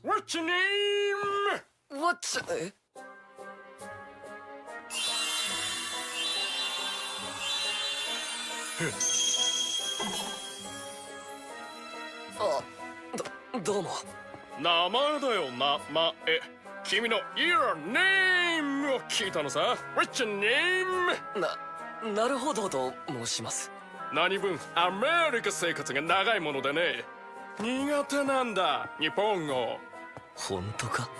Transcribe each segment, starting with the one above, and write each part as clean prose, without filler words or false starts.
What's your name? What's...どうも。名前だよ、名前。君の Your name を聞いたのさ。What's your name? なるほどと申します。何分アメリカ生活が長いものでね。苦手なんだ、日本語。本当か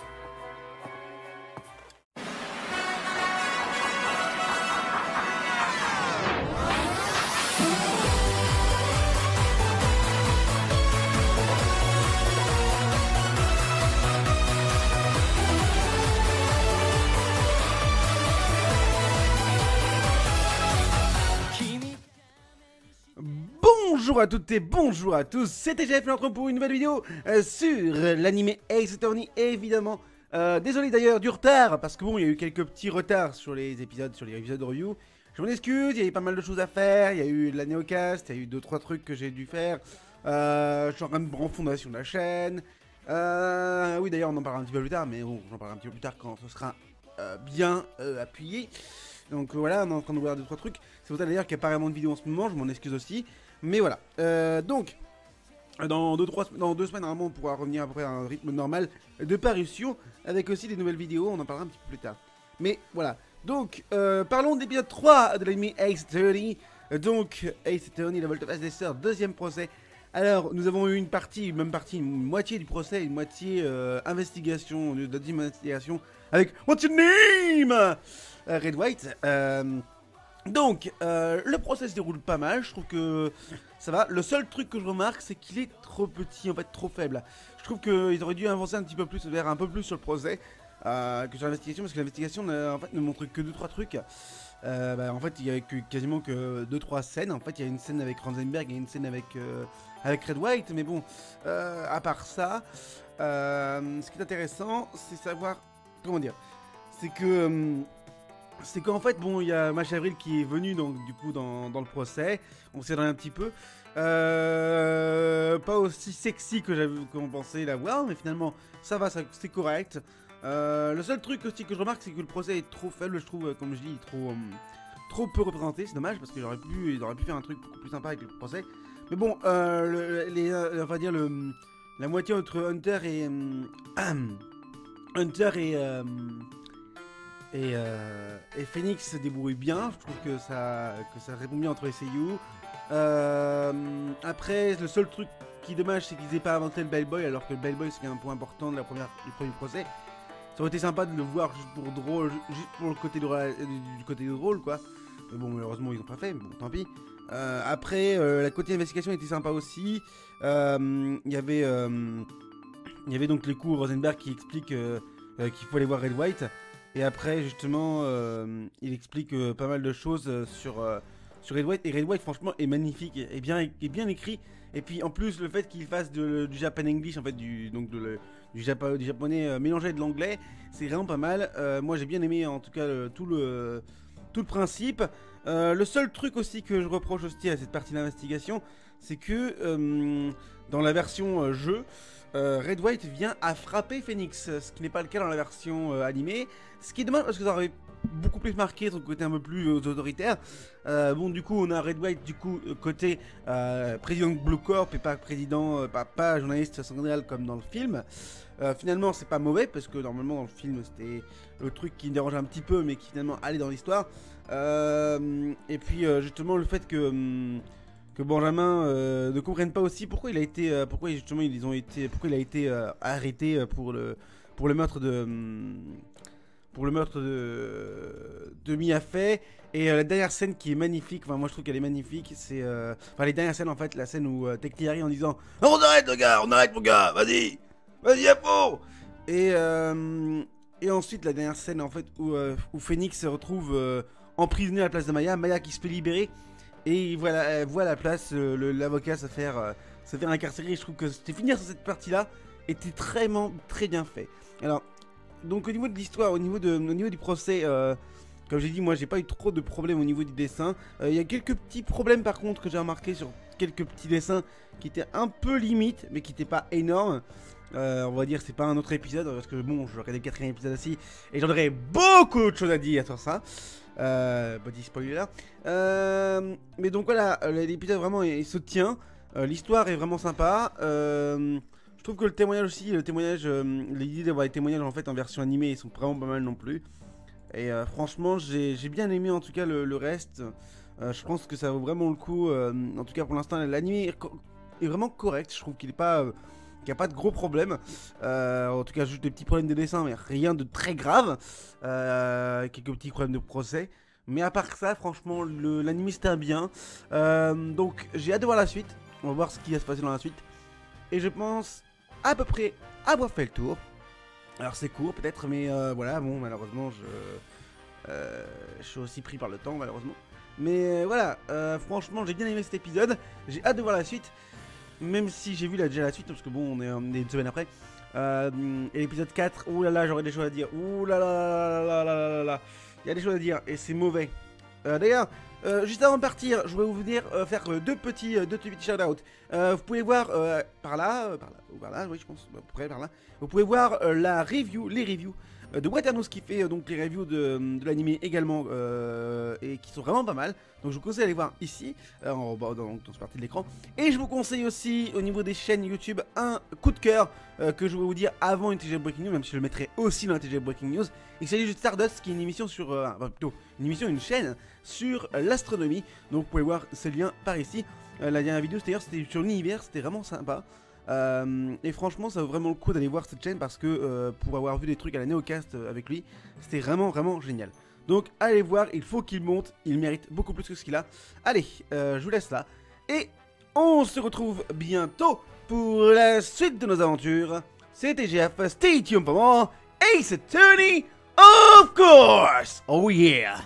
Bonjour à toutes et bonjour à tous, c'était Jeff l'entre pour une nouvelle vidéo sur l'anime Ace Attorney, évidemment. Désolé d'ailleurs du retard, parce que bon, il y a eu quelques petits retards sur les épisodes de review. Je m'en excuse, il y a eu pas mal de choses à faire, il y a eu de la néocast, il y a eu 2-3 trucs que j'ai dû faire. Je suis en train de refonder sur la chaîne. Oui d'ailleurs on en parlera un petit peu plus tard, mais bon, j'en parlerai un petit peu plus tard quand ce sera bien appuyé. Donc voilà, on est en train de voir 2-3 trucs. C'est pour ça d'ailleurs qu'il n'y a pas vraiment de vidéo en ce moment, je m'en excuse aussi. Mais voilà, donc, dans 2 semaines, normalement, on pourra revenir à peu près à un rythme normal de parution, avec aussi des nouvelles vidéos, on en parlera un petit peu plus tard. Mais voilà, donc, parlons de l'épisode 3 de l'anime Ace Attorney. Donc, Ace Attorney, la volte-face des sœurs, deuxième procès. Alors, nous avons eu une moitié du procès, une moitié investigation, deuxième investigation, avec What's your name? Red White. Donc, le procès se déroule pas mal, je trouve que ça va. Le seul truc que je remarque, c'est qu'il est trop petit, en fait, trop faible. Je trouve qu'ils auraient dû avancer un petit peu plus, vers un peu plus sur le procès que sur l'investigation, parce que l'investigation, en fait, ne montre que 2-3 trucs. En fait, il y avait quasiment que 2-3 scènes. En fait, il y a une scène avec Rosenberg et une scène avec Red White, mais bon, à part ça, ce qui est intéressant, c'est savoir, comment dire, c'est qu'en fait, bon, il y a Masha Avril qui est venue donc, du coup dans le procès. On s'est donné un petit peu. Pas aussi sexy qu'on pensait la voir, mais finalement, ça va, c'est correct. Le seul truc aussi que je remarque, c'est que le procès est trop faible, je trouve, comme je dis, trop peu représenté. C'est dommage parce qu'il aurait pu faire un truc beaucoup plus sympa avec le procès. Mais bon, on va dire la moitié entre Hunter et et Phoenix se débrouille bien, je trouve que ça répond bien entre les seiyuu. Après, le seul truc qui est dommage, c'est qu'ils aient pas inventé le Bellboy, alors que le Bellboy c'est un point important de du premier procès. Ça aurait été sympa de le voir juste pour drôle, juste pour le côté du côté drôle, quoi. Mais bon, malheureusement ils ont pas fait, mais bon, tant pis. Après, la côté investigation était sympa aussi. Il y avait donc les coups Rosenberg qui expliquent qu'il faut aller voir Red White. Et après, justement, il explique pas mal de choses sur Red White. Et Red White, franchement, est magnifique et bien écrit. Et puis, en plus, le fait qu'il fasse du Japan English, en fait, du japonais mélangé de l'anglais, c'est vraiment pas mal. Moi, j'ai bien aimé, en tout cas, tout le principe. Le seul truc aussi que je reproche aussi à cette partie d'investigation, c'est que dans la version jeu, Red White vient à frapper Phoenix, ce qui n'est pas le cas dans la version animée. Ce qui est dommage parce que ça aurait beaucoup plus marqué son côté un peu plus autoritaire. Bon, du coup, on a Red White, du coup, côté président de Blue Corp et pas président, pas journaliste secondaire comme dans le film. Finalement, c'est pas mauvais parce que normalement, dans le film, c'était le truc qui me dérangeait un petit peu, mais qui finalement allait dans l'histoire. Et puis, justement, le fait que Benjamin ne comprenne pas aussi pourquoi il a été, pourquoi il a été arrêté pour le meurtre de Mia Fey. Et la dernière scène qui est magnifique, enfin moi je trouve qu'elle est magnifique, c'est les dernières scènes en fait, la scène où Tecti arrive en disant on arrête mon gars, vas-y à fond. Et ensuite la dernière scène en fait où Phoenix se retrouve emprisonné à la place de Maya qui se fait libérer. Et voilà, voit à la place l'avocat se faire incarcérer. Je trouve que finir sur cette partie-là était très bien fait. Alors, donc au niveau de l'histoire, au niveau du procès, comme j'ai dit, moi j'ai pas eu trop de problèmes au niveau du dessin. Il y a quelques petits problèmes par contre que j'ai remarqué sur quelques petits dessins qui étaient un peu limites, mais qui n'étaient pas énormes. On va dire c'est pas un autre épisode parce que bon je regardais le 4ème épisode aussi et j'en aurais beaucoup de choses à dire sur ça. Body spoiler là. Mais donc voilà, l'épisode vraiment il se tient. L'histoire est vraiment sympa. Je trouve que le témoignage aussi, l'idée d'avoir les témoignages en fait en version animée ils sont vraiment pas mal non plus. Et franchement j'ai bien aimé en tout cas le reste. Je pense que ça vaut vraiment le coup. En tout cas pour l'instant l'anime est vraiment correct. Je trouve qu'il est pas... qu'il n'y a pas de gros problèmes. En tout cas juste des petits problèmes de dessin mais rien de très grave. Quelques petits problèmes de procès. Mais à part ça franchement l'anime c'était bien. Donc j'ai hâte de voir la suite. On va voir ce qui va se passer dans la suite. Et je pense à peu près avoir fait le tour. Alors c'est court peut-être mais voilà bon malheureusement je suis aussi pris par le temps malheureusement. Mais voilà franchement j'ai bien aimé cet épisode. J'ai hâte de voir la suite. Même si j'ai vu déjà la suite parce que bon on est une semaine après. Et l'épisode 4, oulala j'aurais des choses à dire. Oulala il y a des choses à dire et c'est mauvais. D'ailleurs juste avant de partir je voulais vous venir faire deux petits shout-out. Vous pouvez voir par là, oui je pense à peu près par là. Vous pouvez voir les reviews de Waternoose qui fait donc les reviews de l'anime également et qui sont vraiment pas mal. Donc je vous conseille d'aller voir ici dans cette partie de l'écran. Et je vous conseille aussi au niveau des chaînes YouTube un coup de cœur que je vais vous dire avant une TG Breaking News, même si je le mettrai aussi dans la TG Breaking News. Il s'agit de Stardust qui est une émission sur, une chaîne sur l'astronomie. Donc vous pouvez voir ce lien par ici. La dernière vidéo d'ailleurs c'était sur l'univers, c'était vraiment sympa. Et franchement ça vaut vraiment le coup d'aller voir cette chaîne parce que pour avoir vu des trucs à la Neocast avec lui, c'était vraiment génial. Donc allez voir, il faut qu'il monte, il mérite beaucoup plus que ce qu'il a. Allez, je vous laisse là. Et on se retrouve bientôt pour la suite de nos aventures. C'était GF, stay tuned for more Ace Attorney, of course. Oh yeah.